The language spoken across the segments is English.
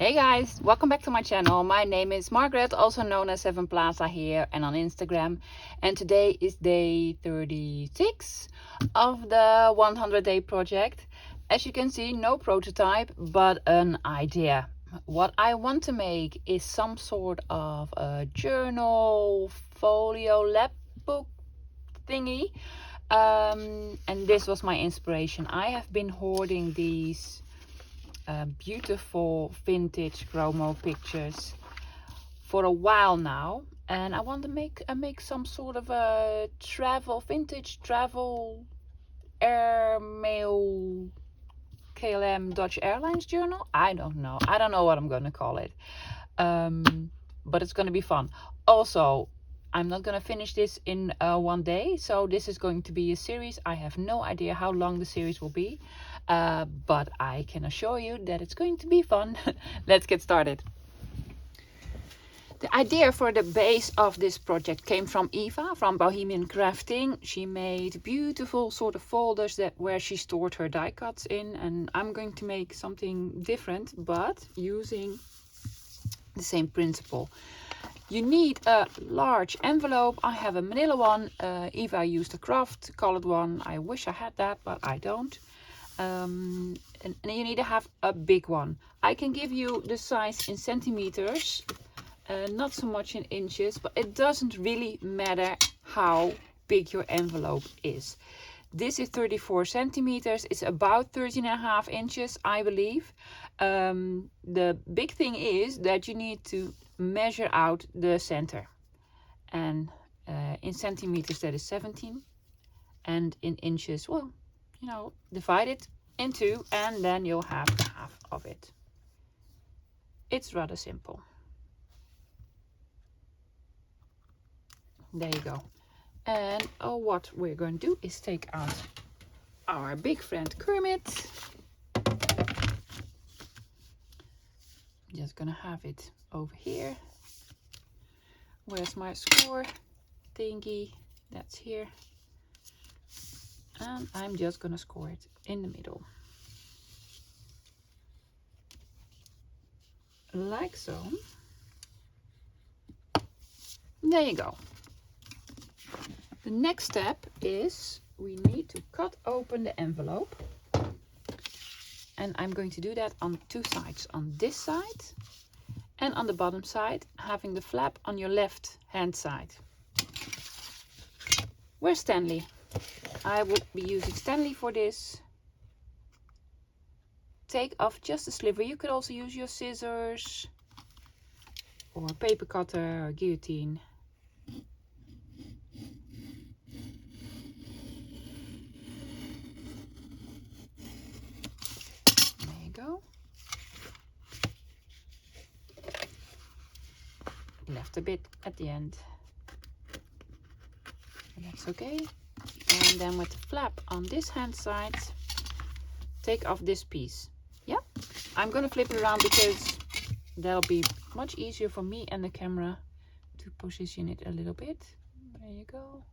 Hey guys, welcome back to my channel. My name is Margaret, also known as 7 Plaza here and on Instagram. And today is day 36 of the 100-day project. As you can see, no prototype, but an idea. What I want to make is some sort of a journal, folio, lab book thingy. And this was my inspiration. I have been hoarding these beautiful vintage chromo pictures for a while now, and I want to make some sort of a vintage travel airmail KLM Dutch Airlines journal. I don't know what I'm gonna call it, but it's gonna be fun. Also, I'm not gonna finish this in one day, so this is going to be a series. I have no idea how long the series will be, but I can assure you that it's going to be fun. Let's get started. The idea for the base of this project came from Eva from Bohemian Crafting. She made beautiful sort of folders where she stored her die cuts in, and I'm going to make something different but using the same principle. You need a large envelope. I have a manila one. Eva used a craft colored one. I wish I had that, but I don't. And you need to have a big one. I can give you the size in centimeters, not so much in inches, but it doesn't really matter how big your envelope is. This is 34 centimeters. It's about 13.5 inches, I believe. The big thing is that you need to measure out the center, and in centimeters that is 17, and in inches, well, you know, divide it in two and then you'll have half of it. It's rather simple. There you go. And what we're going to do is take out our big friend Kermit. Just gonna have it over here. Where's my score thingy? That's here. And I'm just gonna score it in the middle. Like so. There you go. The next step is we need to cut open the envelope. And I'm going to do that on two sides, on this side and on the bottom side, having the flap on your left hand side. Where's Stanley? I will be using Stanley for this. Take off just a sliver. You could also use your scissors or a paper cutter or guillotine. Left a bit at the end, and that's okay. And then with the flap on this hand side, take off this piece. Yeah, I'm gonna flip it around because that'll be much easier for me and the camera to position it a little bit. There you go.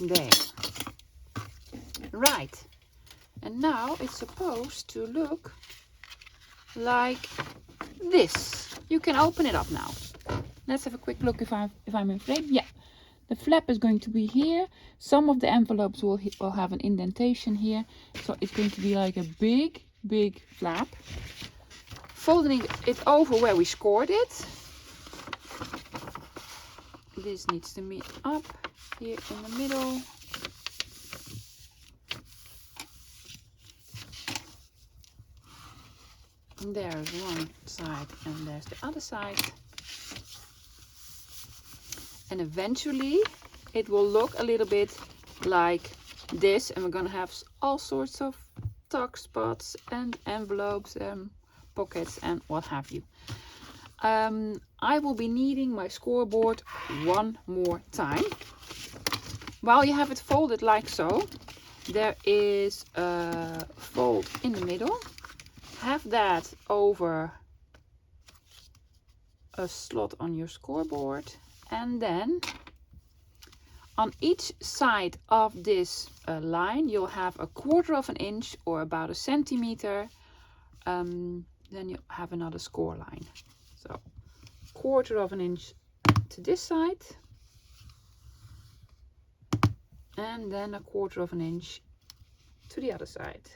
There. Right. And now it's supposed to look like this. You can open it up now. Let's have a quick look if I'm in frame. Yeah. The flap is going to be here. Some of the envelopes will have an indentation here. So it's going to be like a big flap. Folding it over where we scored it. This needs to meet up here in the middle. And there's one side and there's the other side. And eventually it will look a little bit like this, and we're gonna have all sorts of tuck spots and envelopes and pockets and what have you. I will be needing my scoreboard one more time. While you have it folded like so, there is a fold in the middle have that over a slot on your scoreboard, and then on each side of this line you'll have a 1/4 of an inch or about a centimeter. Then you have another score line. So 1/4 of an inch to this side, and then a 1/4 of an inch to the other side.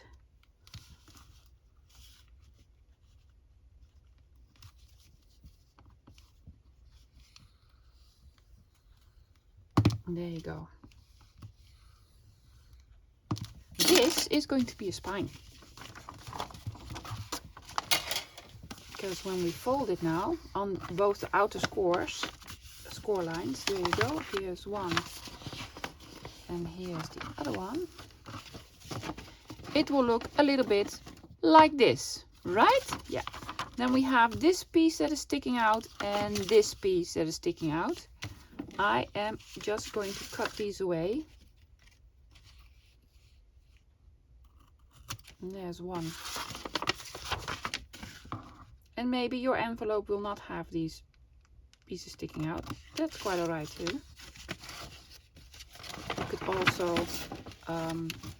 And there you go. This is going to be a spine, because when we fold it now on both the outer score lines, there you go, here's one and here's the other one, it will look a little bit like this, right? Yeah. Then we have this piece that is sticking out and this piece that is sticking out. I am just going to cut these away. And there's one. And maybe your envelope will not have these pieces sticking out. That's quite alright too. You could also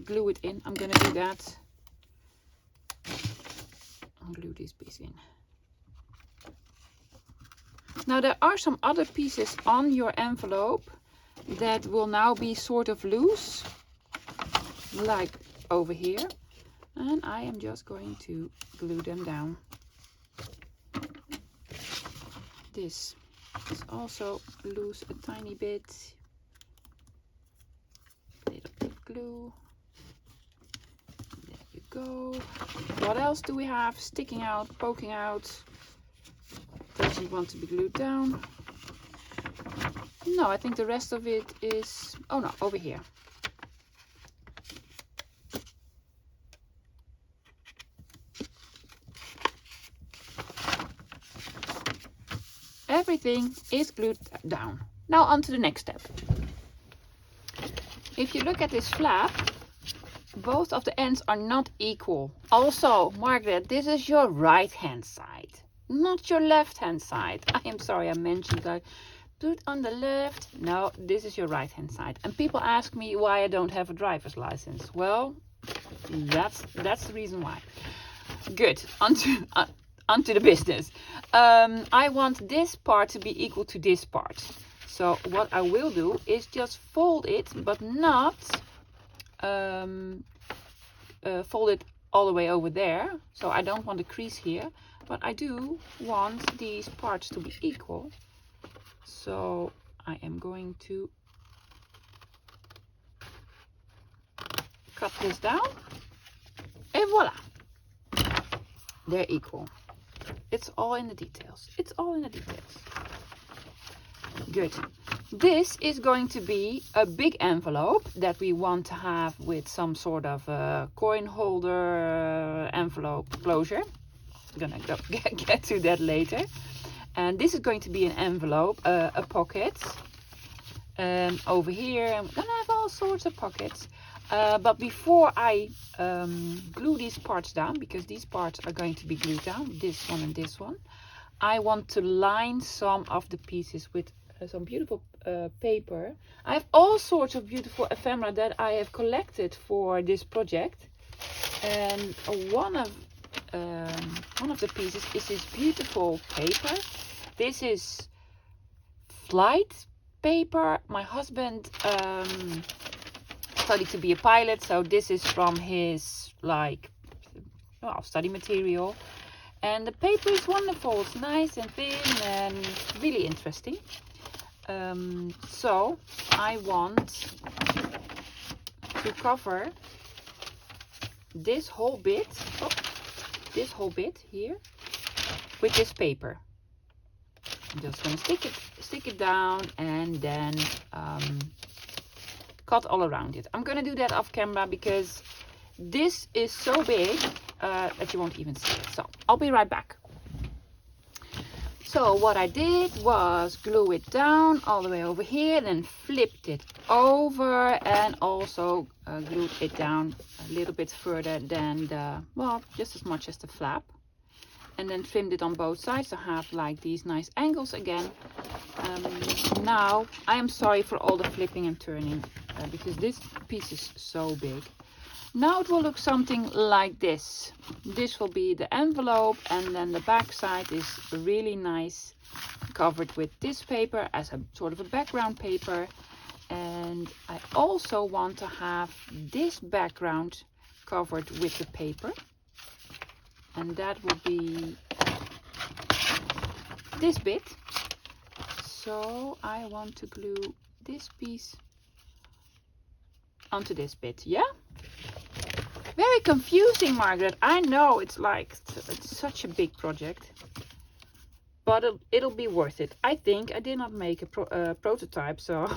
glue it in. I'm gonna do that. I'll glue this piece in. Now there are some other pieces on your envelope that will now be sort of loose, like over here, and I am just going to glue them down. This is also loose a tiny bit. Little bit glue. There you go. What else do we have sticking out, poking out? Doesn't want to be glued down. No, I think the rest of it is, oh no, over here. Everything is glued down. Now on to the next step. If you look at this flap, both of the ends are not equal. Also, Margaret, this is your right hand side, not your left hand side. I am sorry I mentioned that. Do it on the left. No, this is your right hand side. And people ask me why I don't have a driver's license. Well, that's the reason why. Good. Onto the business. I want this part to be equal to this part. So what I will do is just fold it, but not fold it all the way over there. So I don't want a crease here, but I do want these parts to be equal. So I am going to cut this down, and voila, they're equal. It's all in the details. It's all in the details. Good. This is going to be a big envelope that we want to have with some sort of a coin holder envelope closure. I'm gonna get to that later. And this is going to be an envelope, a pocket. Over here, I'm gonna have all sorts of pockets. But before I glue these parts down, because these parts are going to be glued down, this one and this one, I want to line some of the pieces with some beautiful paper. I have all sorts of beautiful ephemera that I have collected for this project, and one of the pieces is this beautiful paper. This is flight paper. My husband studied to be a pilot, so this is from his study material, and the paper is wonderful. It's nice and thin and really interesting. So I want to cover this whole bit, here with this paper. I'm just going to stick it down and then cut all around it. I'm going to do that off camera because this is so big that you won't even see it. So I'll be right back. So what I did was glue it down all the way over here, then flipped it over and also glued it down a little bit further than the, well, just as much as the flap. And then trimmed it on both sides to have like these nice angles again. Now, I am sorry for all the flipping and turning because this piece is so big. Now it will look something like this. This will be the envelope, and then the back side is really nice, covered with this paper as a sort of a background paper. And I also want to have this background covered with the paper, and that will be this bit. So I want to glue this piece onto this bit. Yeah, very confusing, Margaret. I know, it's like it's such a big project, but it'll be worth it. I think I did not make a prototype, so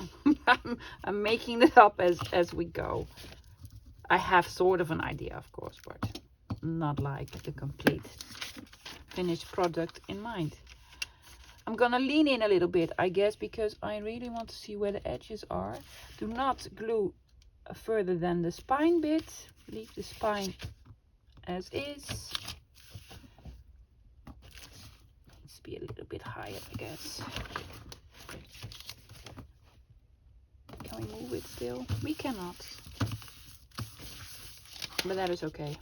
I'm making it up as we go. I have sort of an idea, of course, but not like the complete finished product in mind. I'm gonna lean in a little bit, I guess, because I really want to see where the edges are. Do not glue further than the spine bit. Leave the spine as is. Let's be a little bit higher, I guess. Can we move it still? We cannot. But that is okay.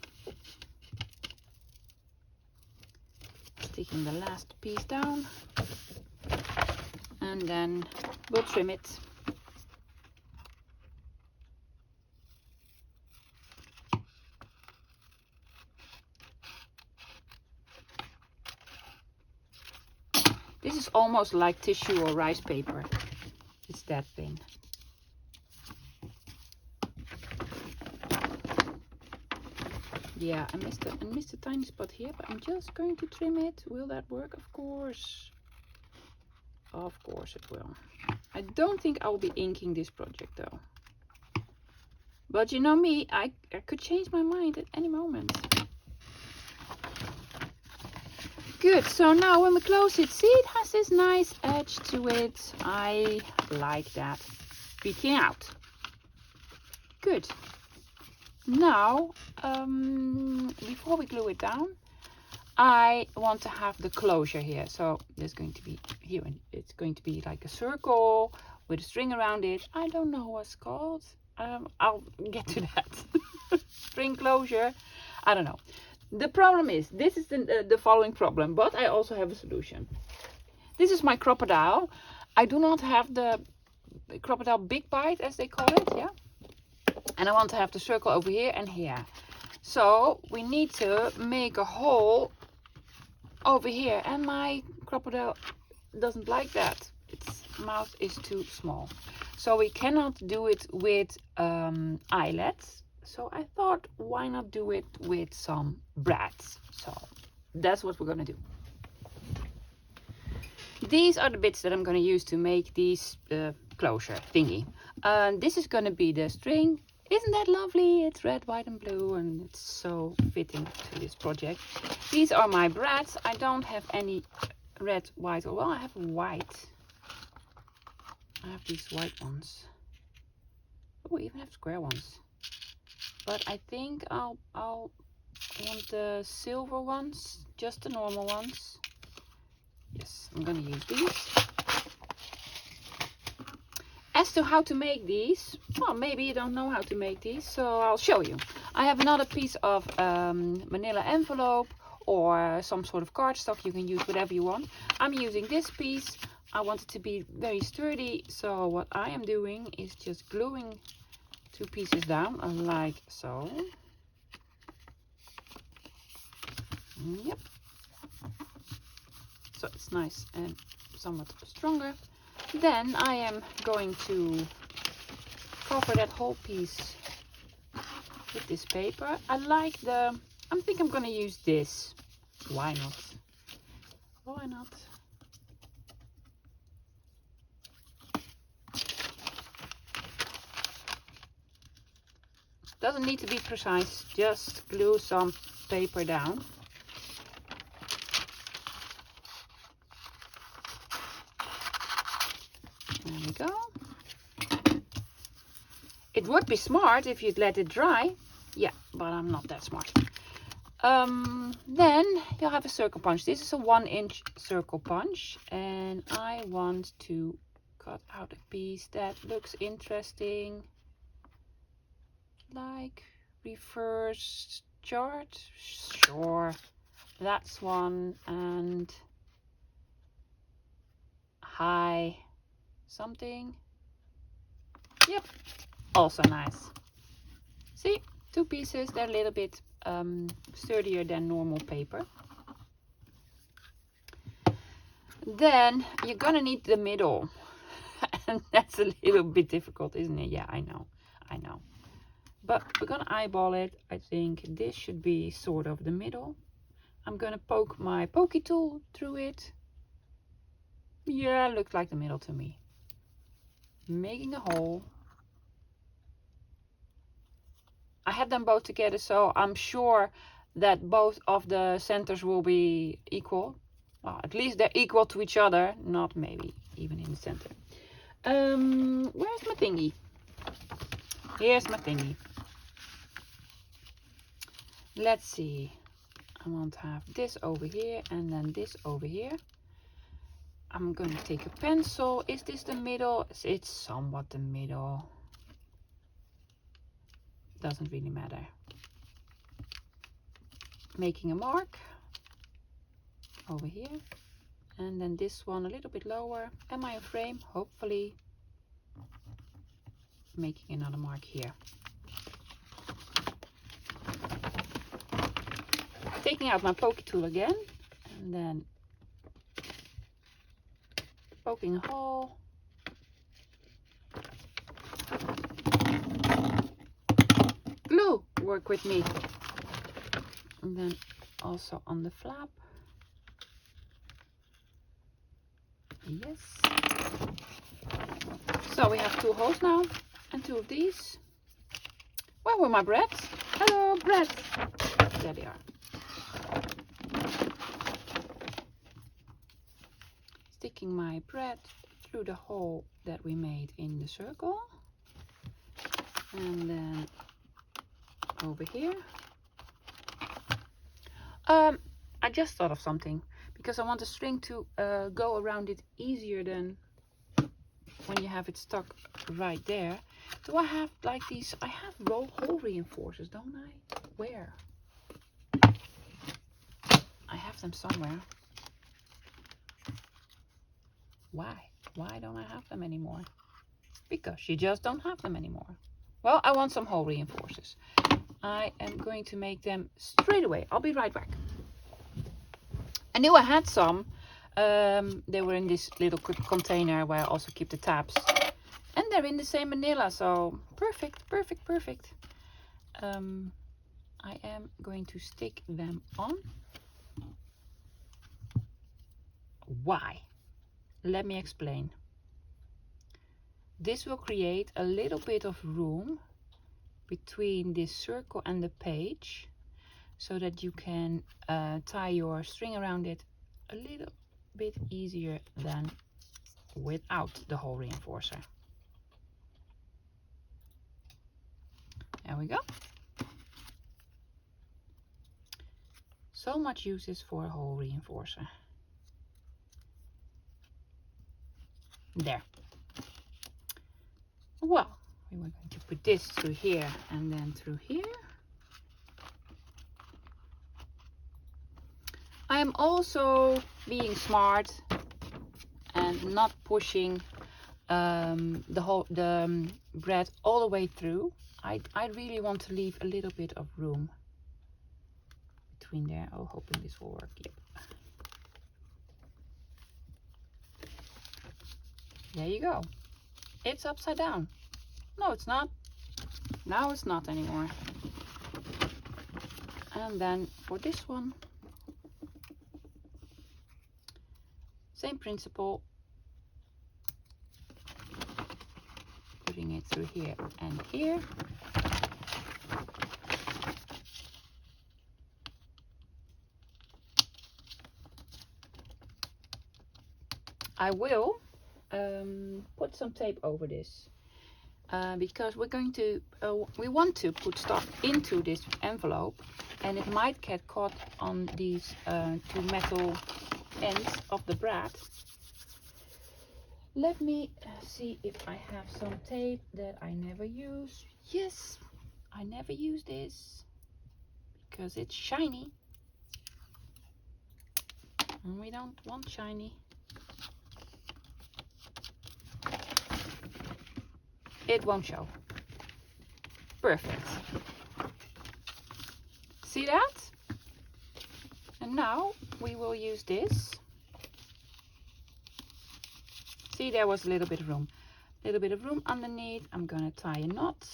Sticking the last piece down. And then we'll trim it. This is almost like tissue or rice paper. It's that thin. Yeah, I missed a tiny spot here, but I'm just going to trim it. Will that work? Of course. Of course it will. I don't think I will be inking this project though. But you know me, I could change my mind at any moment. Good, so now when we close it, see, it has this nice edge to it. I like that. Peeking out. Good. Now, before we glue it down, I want to have the closure here. So there's going to be here, and it's going to be like a circle with a string around it. I don't know what's it's called. I'll get to that. String closure. I don't know. The problem is, this is the following problem, but I also have a solution. This is my crocodile. I do not have the crocodile big bite, as they call it, yeah? And I want to have the circle over here and here. So we need to make a hole over here, and my crocodile doesn't like that. Its mouth is too small. So we cannot do it with eyelets. So I thought, why not do it with some brads? So that's what we're going to do. These are the bits that I'm going to use to make these closure thingy. This is going to be the string. Isn't that lovely? It's red, white and blue, and it's so fitting to this project. These are my brads. I don't have any red, white, or well, I have white. I have these white ones. Oh, we even have square ones. But I think I'll want the silver ones, just the normal ones. Yes, I'm gonna use these. As to how to make these, well, maybe you don't know how to make these, so I'll show you. I have another piece of manila envelope or some sort of cardstock. You can use whatever you want. I'm using this piece. I want it to be very sturdy, so what I am doing is just gluing two pieces down like so. Yep. So it's nice and somewhat stronger. Then I am going to cover that whole piece with this paper. I like I think I'm going to use this. Why not? Why not? Doesn't need to be precise, just glue some paper down. There we go. It would be smart if you'd let it dry, Yeah, but I'm not that smart. Then you'll have a circle punch. This is a 1-inch circle punch, and I want to cut out a piece that looks interesting, like reverse chart. Sure, that's one, and high something. Yep, also nice. See, 2 pieces. They're a little bit sturdier than normal paper. Then you're gonna need the middle. And that's a little bit difficult, isn't it? Yeah, I know. But we're gonna eyeball it. I think this should be sort of the middle. I'm gonna poke my pokey tool through it. Yeah, looks like the middle to me. Making a hole. I had them both together, so I'm sure that both of the centers will be equal. Well, at least they're equal to each other, not maybe even in the center. Where's my thingy? Here's my thingy. Let's see. I want to have this over here and then this over here. I'm going to take a pencil. Is this the middle? It's somewhat the middle. Doesn't really matter. Making a mark over here. And then this one a little bit lower. Am I a frame? Hopefully. Making another mark here. Taking out my pokey tool again. And then poking a hole. Glue, work with me. And then also on the flap. Yes. So we have 2 holes now and 2 of these. Where were my breads? Hello, breads. There they are. Sticking my bread through the hole that we made in the circle. And then over here. I just thought of something, because I want the string to go around it easier than when you have it stuck right there. Do I have like these? I have hole reinforcers, don't I? Where? I have them somewhere. Why? Why don't I have them anymore? Because you just don't have them anymore. Well, I want some hole reinforcers. I am going to make them straight away. I'll be right back. I knew I had some. They were in this little container where I also keep the tabs. And they're in the same manila, so perfect, perfect, perfect. I am going to stick them on. Why? Let me explain. This will create a little bit of room between this circle and the page, so that you can tie your string around it a little bit easier than without the hole reinforcer. There we go. So much uses for a hole reinforcer. There. Well, we were going to put this through here and then through here. I am also being smart and not pushing the bread all the way through. I really want to leave a little bit of room between there. Oh, hoping this will work. Yep. There you go. It's upside down. No, it's not. Now it's not anymore. And then for this one, same principle. Putting it through here and here. I will put some tape over this. because we're going to, we want to put stuff into this envelope, and it might get caught on these two metal ends of the brad. Let me see if I have some tape that I never use. Yes, I never use this because it's shiny. And we don't want shiny. It won't show. Perfect. See that? And now we will use this. See, there was a little bit of room. A little bit of room underneath. I'm gonna tie a knot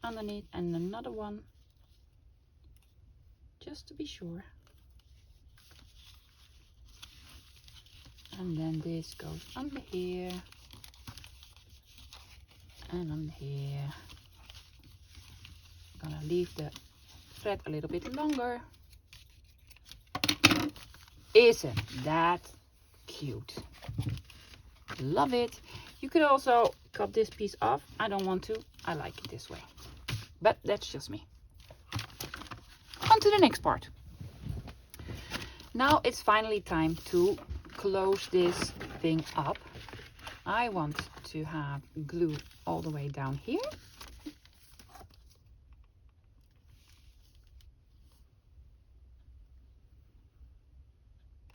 underneath and another one, just to be sure. And then this goes under here and under here. I'm gonna leave the thread a little bit longer. Isn't that cute? Love it. You could also cut this piece off. I don't want to. I like it this way. But that's just me. On to the next part. Now it's finally time to close this thing up. I want to have glue all the way down here.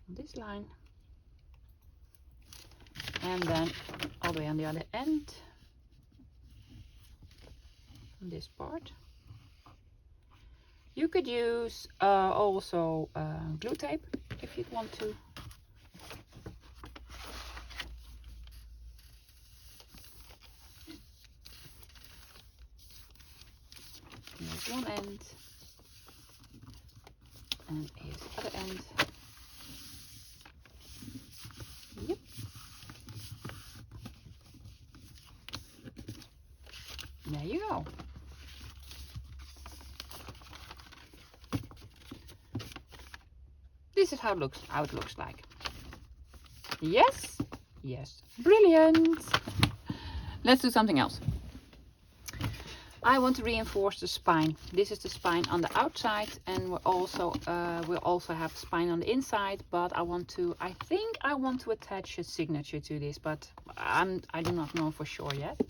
This line. And then all the way on the other end. This part. You could use also glue tape if you'd want to. Here's one end, and here's the other end. Yep. There you go. This is how it looks like. Yes? Yes. Brilliant. Let's do something else. I want to reinforce the spine. This is the spine on the outside, and we'll also have spine on the inside, but I think I want to attach a signature to this, but I do not know for sure yet.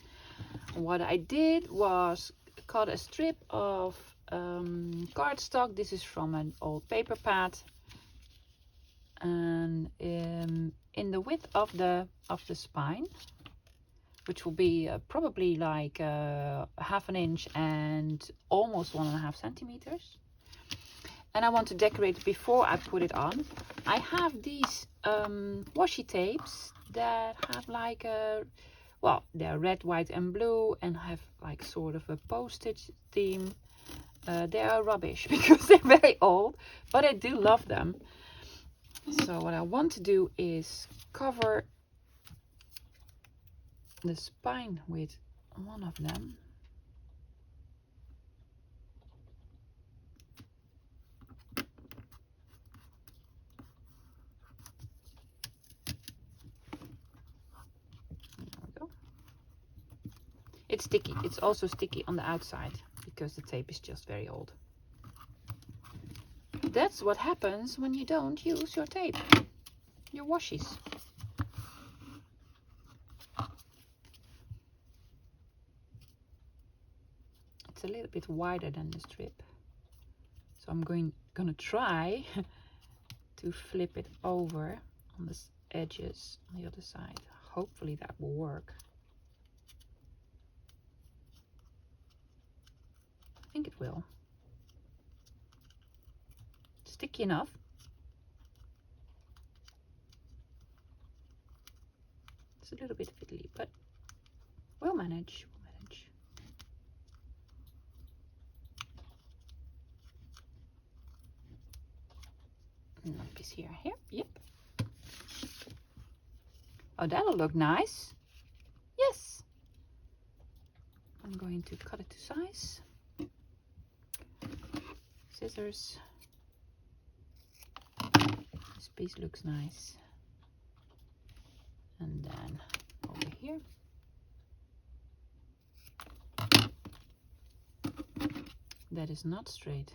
What I did was cut a strip of cardstock. This is from an old paper pad, and in the width of the spine, which will be probably like 1/2 inch and almost 1.5 centimeters. And I want to decorate it before I put it on. I have these washi tapes that have like a, well, they're red, white and blue and have like sort of a postage theme. They are rubbish because they're very old, but I do love them. So what I want to do is cover the spine with one of them. There we go. It's sticky. It's also sticky on the outside because the tape is just very old. That's what happens when you don't use your tape, your washies. It's a little bit wider than the strip, so I'm gonna try to flip it over on the edges on the other side. Hopefully that will work. I think it will. Sticky enough. It's a little bit fiddly, but we'll manage. Another piece here. Yep. Oh, that'll look nice. Yes. I'm going to cut it to size. Scissors. This piece looks nice. And then over here. That is not straight.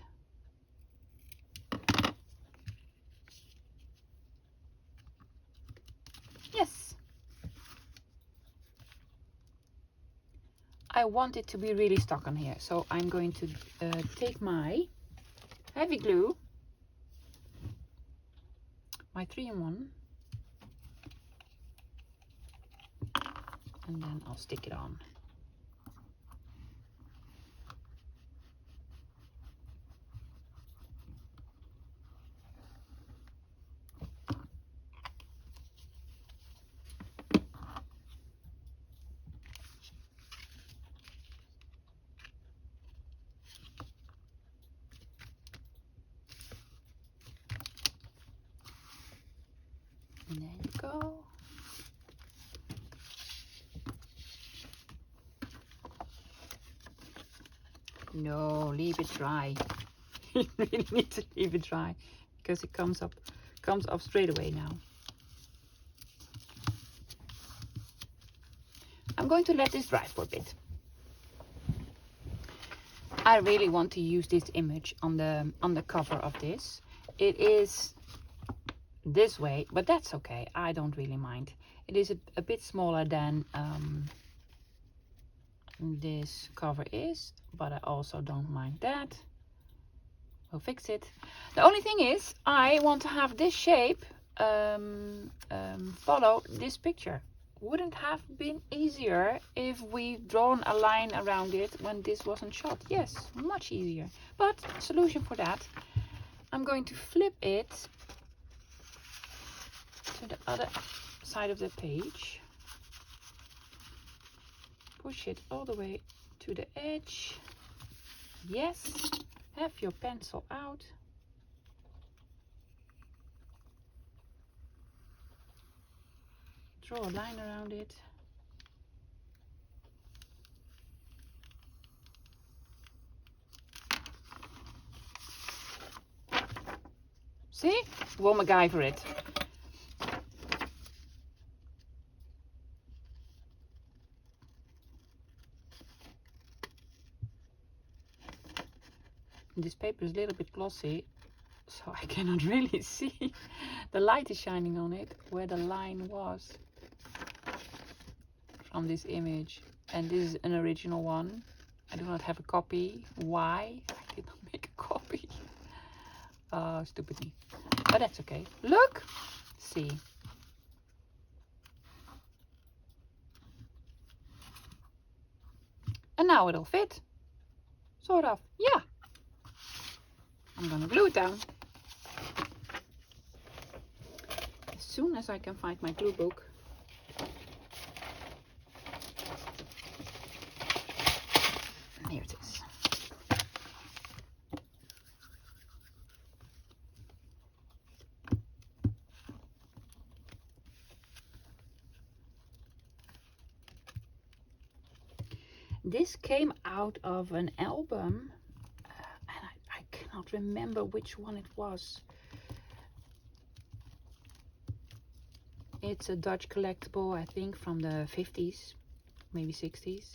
Yes. I want it to be really stuck on here, so I'm going to take my heavy glue, my 3-in-1, and then I'll stick it on. And there you go. No, leave it dry. You really need to leave it dry because it comes up straight away now. I'm going to let this dry for a bit. I really want to use this image on the cover of this. It is this way, but that's okay. I don't really mind. It is a bit smaller than this cover is, but I also don't mind that. We'll fix it. The only thing is, I want to have this shape follow this picture. Wouldn't have been easier if we drawn a line around it when this wasn't shot? Yes, much easier. But solution for that, I'm going to flip it to the other side of the page. Push it all the way to the edge. Yes, have your pencil out. Draw a line around it. See? We'll MacGyver it. This paper is a little bit glossy, so I cannot really see. The light is shining on it where the line was from this image. And this is an original one. I do not have a copy. Why? I did not make a copy. Oh, stupid me. But that's okay. Look! See. And now it'll fit. Sort of. Yeah. I'm gonna glue it down. As soon as I can find my glue book. And here it is. This came out of an album. I cannot remember which one it was. It's a Dutch collectible, I think, from the 50s, maybe 60s.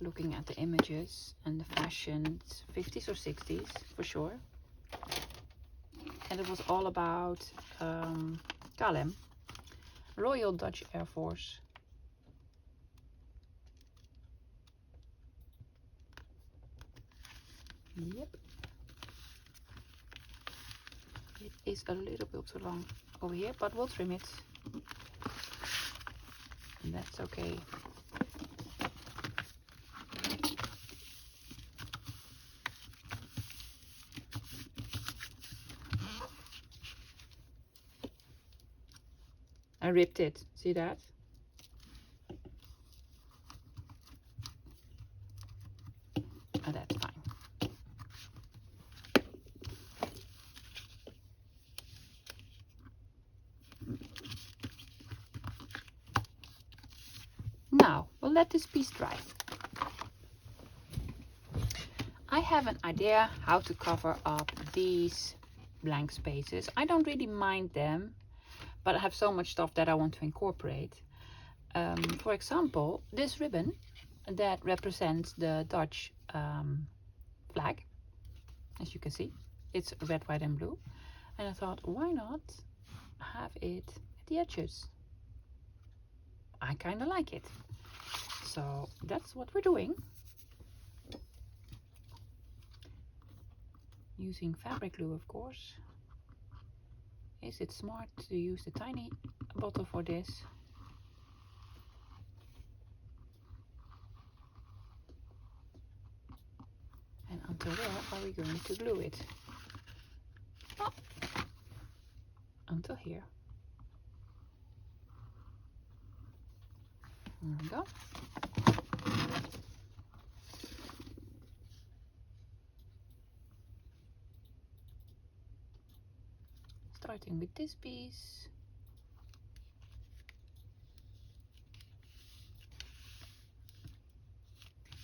Looking at the images and the fashions, 50s or 60s for sure. And it was all about KLM, Royal Dutch Air Force. Yep. It is a little bit too long over here, but we'll trim it. And that's okay. I ripped it. See that? Oh, that's fine. Now, we'll let this piece dry. I have an idea how to cover up these blank spaces. I don't really mind them, but I have so much stuff that I want to incorporate. For example, this ribbon, that represents the Dutch flag. As you can see, it's red, white and blue. And I thought, why not have it at the edges? I kind of like it. So that's what we're doing. Using fabric glue, of course. Is it smart to use the tiny bottle for this? And until there, are we going to glue it? Oh, until here. There we go. Starting with this piece.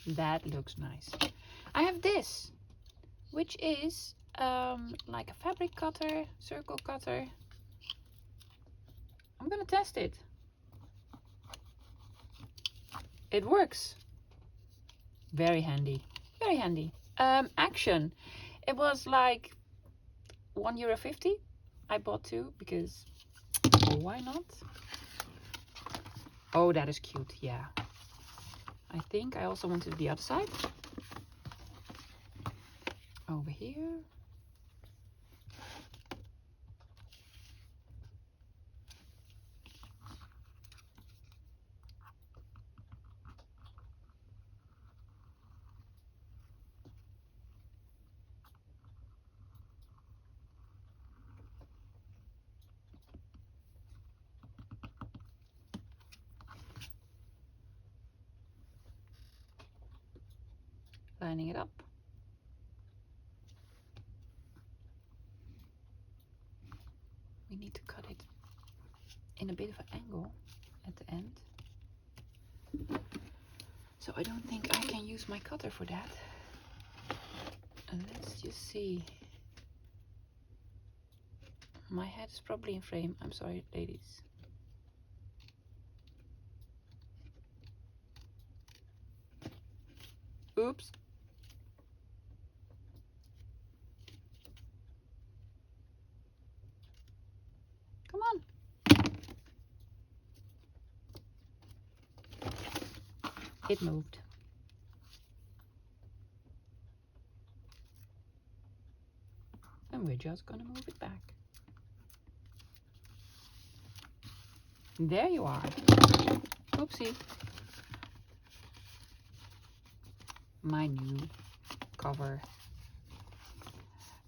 That looks nice. I have this, which is like a fabric cutter, circle cutter. I'm gonna test it. It works. Very handy, very handy. Action. It was like €1.50. I bought 2 because why not? Oh, that is cute. Yeah. I think I also wanted the other side. Over here. Lining it up. We need to cut it in a bit of an angle at the end. So I don't think I can use my cutter for that. And let's just see. My head is probably in frame. I'm sorry, ladies. Oops. Come on. It moved. And we're just gonna move it back. There you are. Oopsie. My new cover.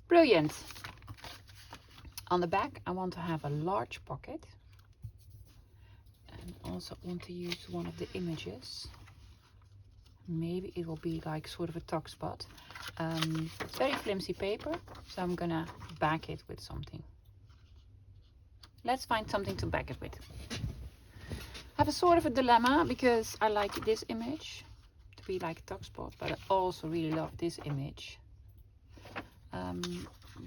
Brilliant. On the back, I want to have a large pocket. And also want to use one of the images. Maybe it will be like sort of a tuck spot. It's very flimsy paper, so I'm gonna back it with something. Let's find something to back it with. I have a sort of a dilemma because I like this image to be like a tuck spot, but I also really love this image.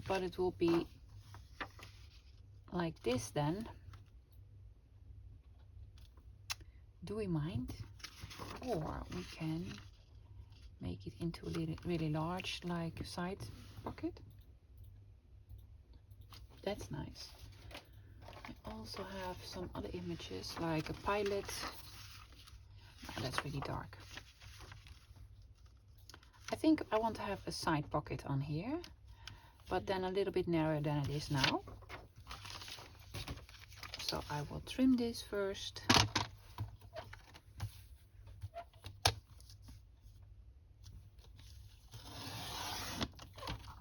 But it will be like this then. Do we mind? Or we can make it into a really large like side pocket. That's nice. I also have some other images like a pilot. Oh, that's really dark. I think I want to have a side pocket on here, but then a little bit narrower than it is now. So I will trim this first.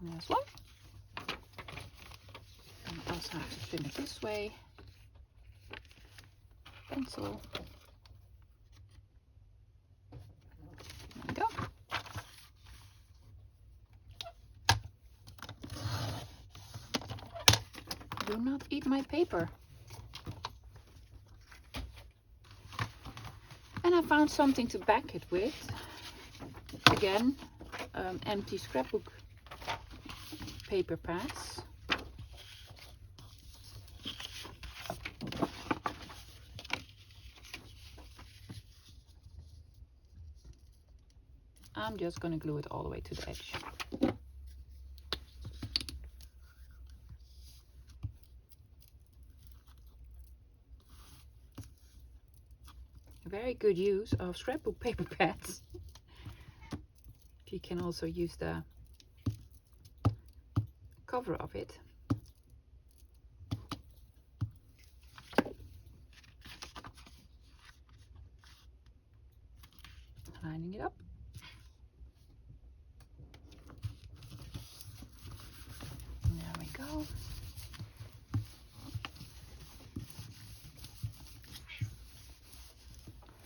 There's one. And I also have to trim it this way. Pencil. There we go. Do not eat my paper. And I found something to back it with. Again, empty scrapbook paper pads. I'm just going to glue it all the way to the edge. Very good use of scrapbook paper pads. You can also use the cover of it. Lining it up. There we go.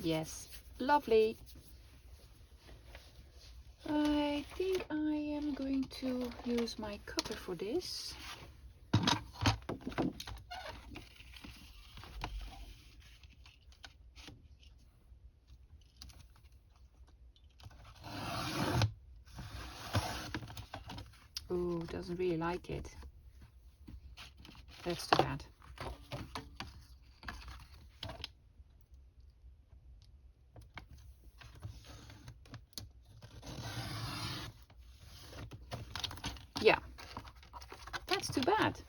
Yes, lovely. I think I am going to use my cutter for this. Ooh, doesn't really like it. That's too bad. Yeah, that's too bad.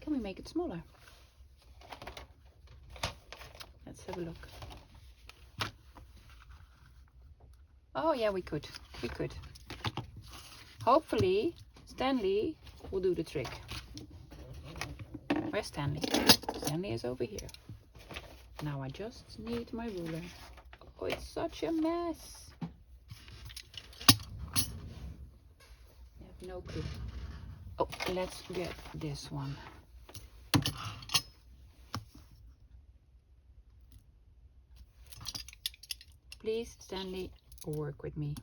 Can we make it smaller? Let's have a look. Oh yeah, we could. We could. Hopefully, Stanley will do the trick. Where's Stanley? Stanley is over here. Now I just need my ruler. Oh, it's such a mess. I have no clue. Oh, let's get this one. Please, Stanley, work with me.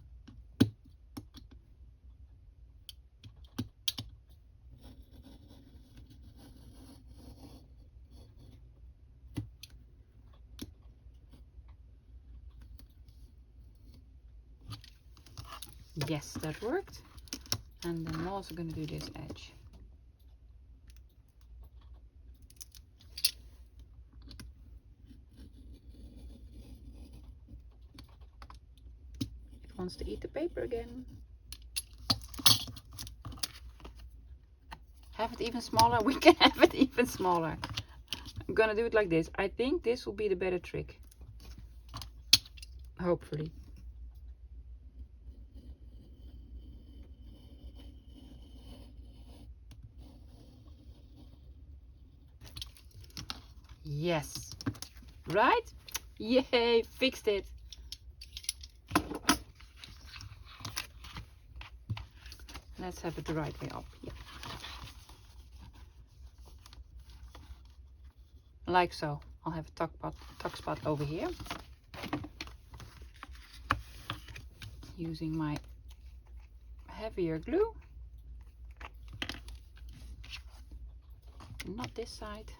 Yes, that worked. And then I'm also going to do this edge. It wants to eat the paper again. Have it even smaller. We can have it even smaller. I'm going to do it like this. I think this will be the better trick. Hopefully. Yes. Right? Yay, fixed it. Let's have it the right way up. Yeah. Like so. I'll have a tuck spot over here. Using my heavier glue. Not this side.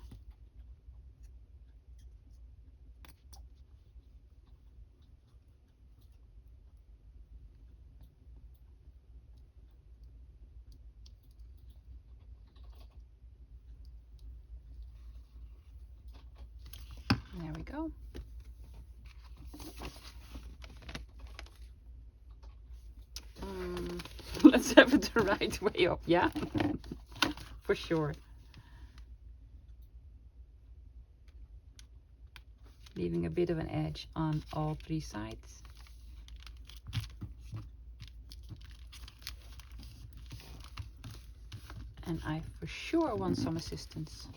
There we go. Let's have it the right way up, yeah? For sure. Leaving a bit of an edge on all three sides. And I for sure want some assistance.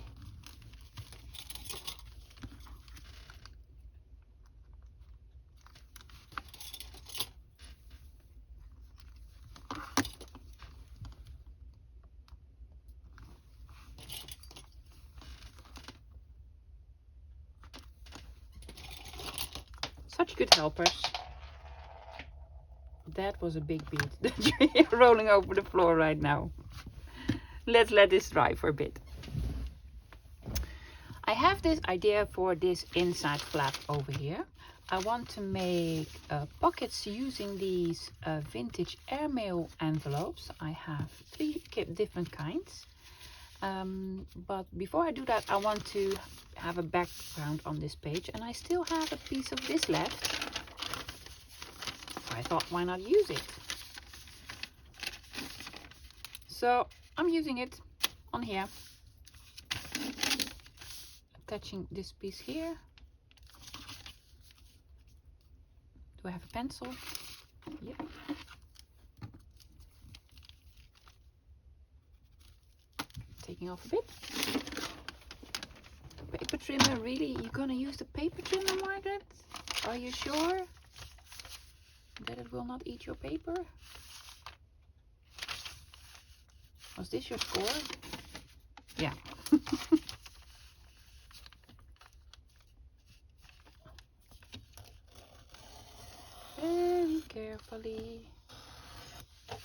Such good helpers. That was a big bead that you hear rolling over the floor right now. Let's let this dry for a bit. I have this idea for this inside flap over here. I want to make pockets using these vintage airmail envelopes. I have 3 different kinds. But before I do that, I want to have a background on this page, and I still have a piece of this left. So I thought, why not use it? So I'm using it on here, attaching this piece here. Do I have a pencil? Yep. Taking off a bit. Paper trimmer, really? You're gonna use the paper trimmer, Margaret? Are you sure that it will not eat your paper? Was this your score? Yeah. Very carefully.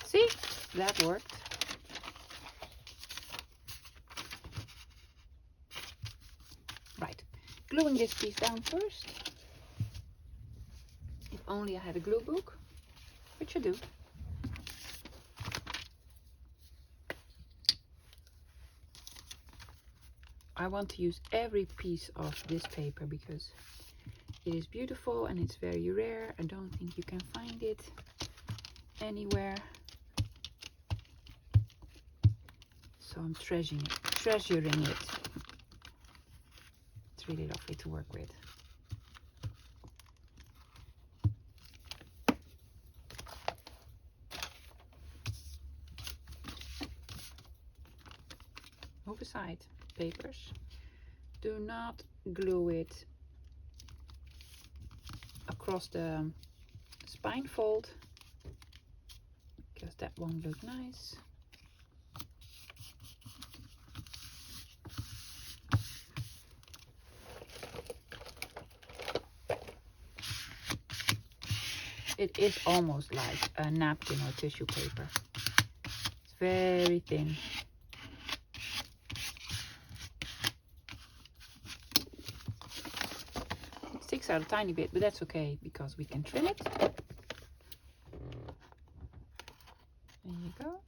See? That worked. Right. Gluing this piece down first. If only I had a glue book, which I do. I want to use every piece of this paper because it is beautiful and it's very rare. I don't think you can find it anywhere. So I'm treasuring it. It's really lovely to work with. Move aside papers. Do not glue it across the spine fold because that won't look nice. It is almost like a napkin or tissue paper. It's very thin. It sticks out a tiny bit, but that's okay because we can trim it. There you go.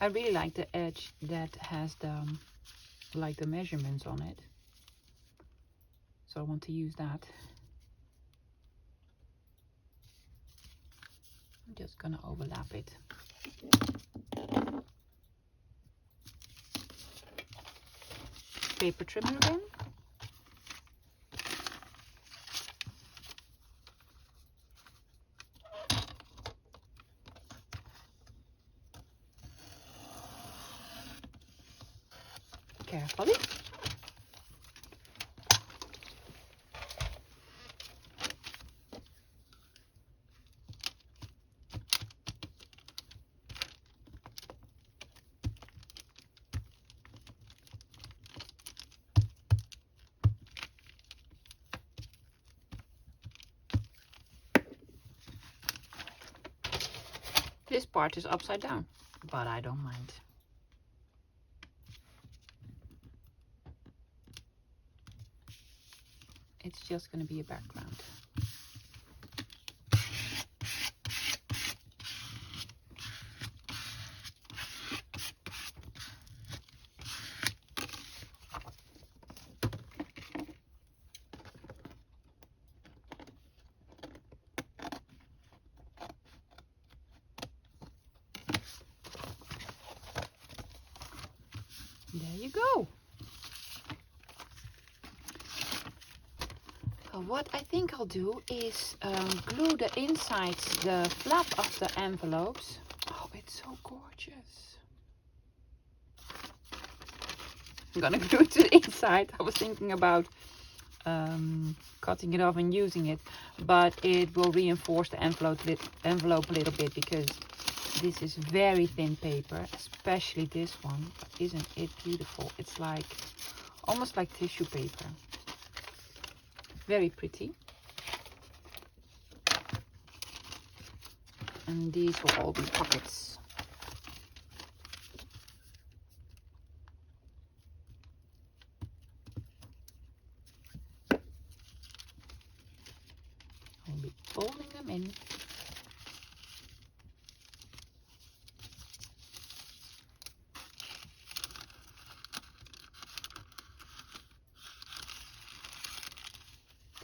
I really like the edge that has the measurements on it. So I want to use that. I'm just gonna overlap it. Paper trimmer again. Carefully. This part is upside down, but I don't mind. It's just going to be a background. There you go. What I think I'll do is glue the insides, the flap of the envelopes. Oh, it's so gorgeous. I'm gonna glue it to the inside. I was thinking about cutting it off and using it, but it will reinforce the envelope a little bit because this is very thin paper, especially this one. Isn't it beautiful? It's like almost like tissue paper. Very pretty. And these will all be pockets.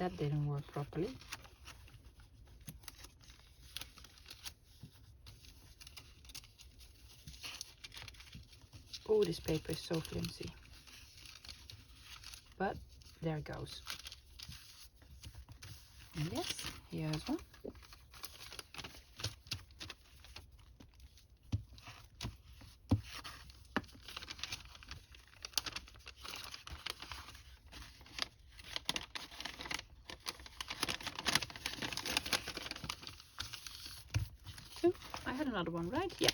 That didn't work properly. Oh, this paper is so flimsy. But there it goes. And yes, here's one. Two. I had another one, right? Yeah.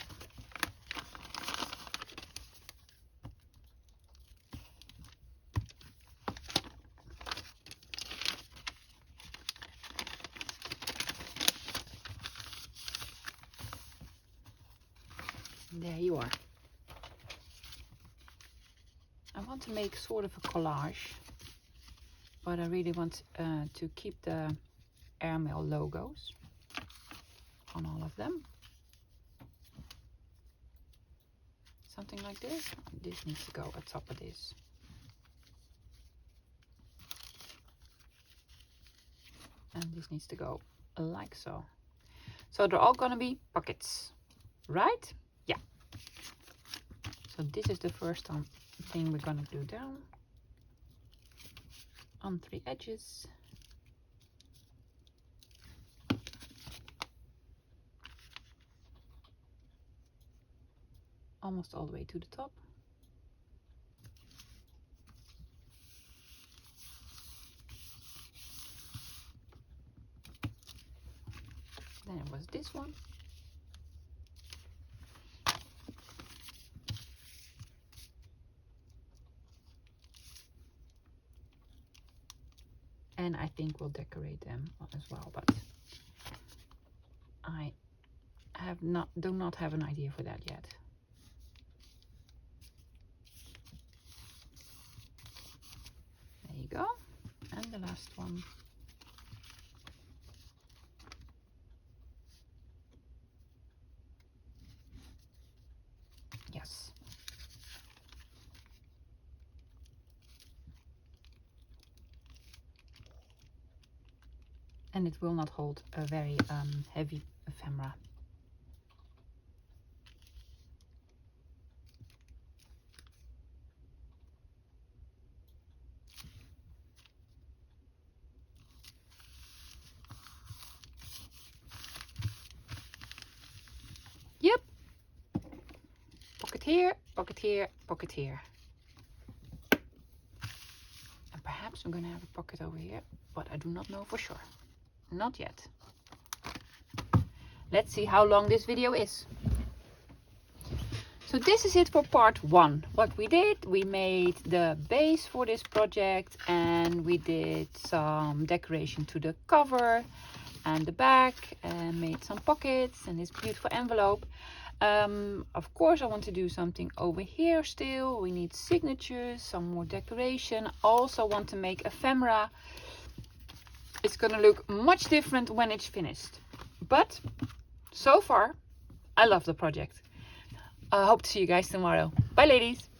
There you are. I want to make sort of a collage, but I really want to keep the airmail logos on all of them. Something like this. This needs to go on top of this. And this needs to go like so. So they're all gonna be pockets, right? Yeah. So this is the first thing we're gonna glue down on 3 edges. Almost all the way to the top. Then it was this one. And I think we'll decorate them as well, but I do not have an idea for that yet. There you go. And the last one. Yes. And it will not hold a very heavy ephemera. Yep. Pocket here, pocket here, pocket here. And perhaps I'm going to have a pocket over here, but I do not know for sure. Not yet. Let's see how long this video is. So this is it for part 1. What we did, we made the base for this project and we did some decoration to the cover and the back and made some pockets and this beautiful envelope. Of course I want to do something over here still. We need signatures, some more decoration. Also want to make ephemera. It's gonna look much different when it's finished. But so far, I love the project. I hope to see you guys tomorrow. Bye ladies!